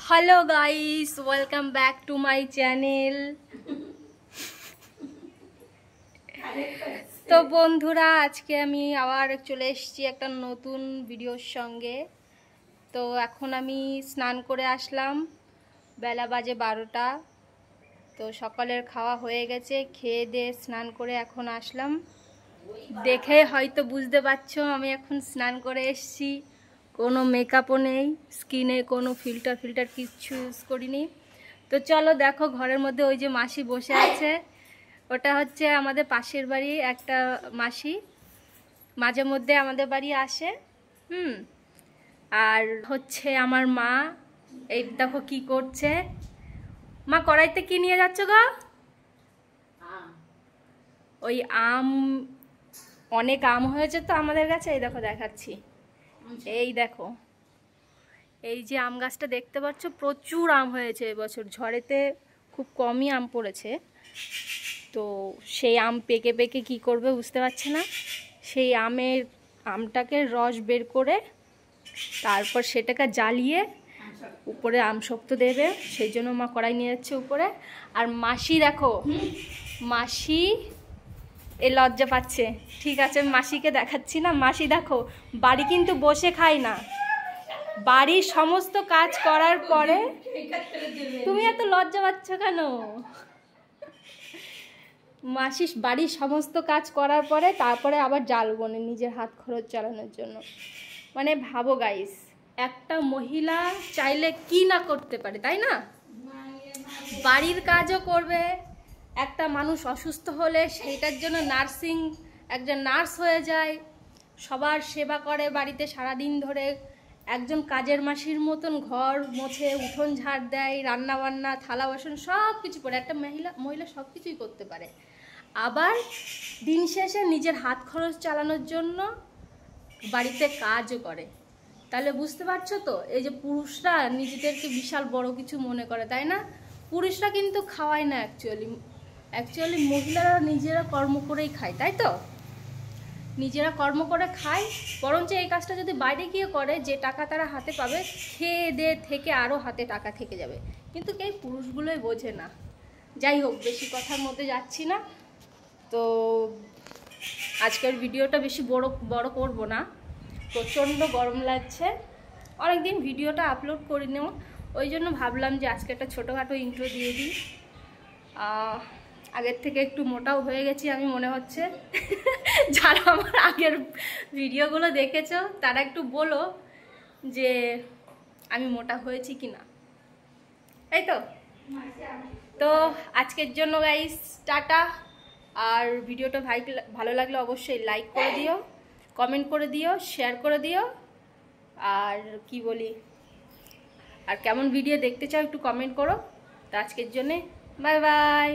Hello guys, welcome back to my channel. তো বন্ধুরা, আজকে আমি আবার চলে এসেছি একটা নতুন ভিডিওর সঙ্গে। তো এখন আমি স্নান করে আসলাম, বেলা বাজে 12টা। তো সকালের খাওয়া হয়ে গেছে, খেয়ে দিয়ে স্নান করে এখন আসলাম। দেখে হয়তো বুঝতে পারছো আমি এখন স্নান করে এসেছি, কোনো মেকআপও নেই, স্কিনে কোনো ফিল্টার কিচ্ছু ইউজ করিনি। তো চলো দেখো, ঘরের মধ্যে ওই যে মাসি বসে আছে, ওটা হচ্ছে আমাদের পাশের বাড়ি একটা মাসি, মাঝে মধ্যে আমাদের বাড়ি আসে। আর হচ্ছে আমার মা, এই দেখো কি করছে। মা, কড়াইতে কি নিয়ে যাচ্ছ গো? ওই আম, অনেক আম হয়েছে তো আমাদের কাছে, এই দেখো দেখাচ্ছি। এই দেখো, এই যে আম গাছটা দেখতে পাচ্ছ, প্রচুর আম হয়েছে এবছর, ঝড়েতে খুব কমই আম পড়েছে। তো সেই আম পেকে পেকে কি করবে বুঝতে পারছে না। সেই আমটাকে রস বের করে তারপর সেটাকে জ্বালিয়ে উপরে আম শক্ত দেবে, সেই জন্য মা কড়াই নিয়ে যাচ্ছে উপরে। আর মাসি দেখো, মাসি এ লজ্জা পাচ্ছে। ঠিক আছে, মাসিকে দেখাচ্ছি না। মাসি দেখো, বাড়ি কিন্তু বসে খায় না, বাড়ির সমস্ত কাজ করার পরে। তুমি এত লজ্জা পাচ্ছ কেন? মাসি বাড়ির সমস্ত কাজ করার পরে তারপরে আবার জাল বোনে নিজের হাত খরচ চালানোর জন্য। মানে ভাবো গাইস, একটা মহিলা চাইলে কি না করতে পারে, তাই না? বাড়ির কাজও করবে, একটা মানুষ অসুস্থ হলে সেইটার জন্য একজন নার্স হয়ে যায়, সবার সেবা করে বাড়িতে সারাদিন ধরে। একজন কাজের মাসির মতন ঘর মোছে, উঠোন ঝাড় দেয়, রান্না বান্না, থালা বাসন সব কিছু করে। একটা মহিলা সব কিছুই করতে পারে। আবার দিন শেষে নিজের হাত খরচ চালানোর জন্য বাড়িতে কাজও করে। তাহলে বুঝতে পারছো তো, এই যে পুরুষরা নিজেদেরকে বিশাল বড় কিছু মনে করে, তাই না? পুরুষরা কিন্তু খাওয়ায় না, অ্যাকচুয়ালি মহিলারা নিজেরা কর্ম করেই খায়, তাই তো? নিজেরা কর্ম করে খায়, বরঞ্চ এই কাজটা যদি বাইরে গিয়ে করে, যে টাকা তারা হাতে পাবে, খেয়ে দিয়ে থেকে আরও হাতে টাকা থেকে যাবে। কিন্তু এই পুরুষগুলোই বোঝে না। যাই হোক, বেশি কথার মধ্যে যাচ্ছি না। তো আজকের ভিডিওটা বেশি বড় করব না, প্রচণ্ড গরম লাগছে, অনেকদিন ভিডিওটা আপলোড করি নেও, ওই জন্য ভাবলাম যে আজকে একটা ছোটোখাটো ইন্ট্রো দিয়ে দিই। আগের থেকে একটু মোটাও হয়ে গেছি আমি মনে হচ্ছে। যারা আমার আগের ভিডিওগুলো দেখেছো তারা একটু বলো যে আমি মোটা হয়েছি কি না, তাই তো? তো আজকের জন্য গাইস টাটা। আর ভিডিওটা ভালো লাগলে অবশ্যই লাইক করে দিও, কমেন্ট করে দিও, শেয়ার করে দিও। আর কি বলি, আর কেমন ভিডিও দেখতে চাও একটু কমেন্ট করো। তো আজকের জন্যে বাই বাই।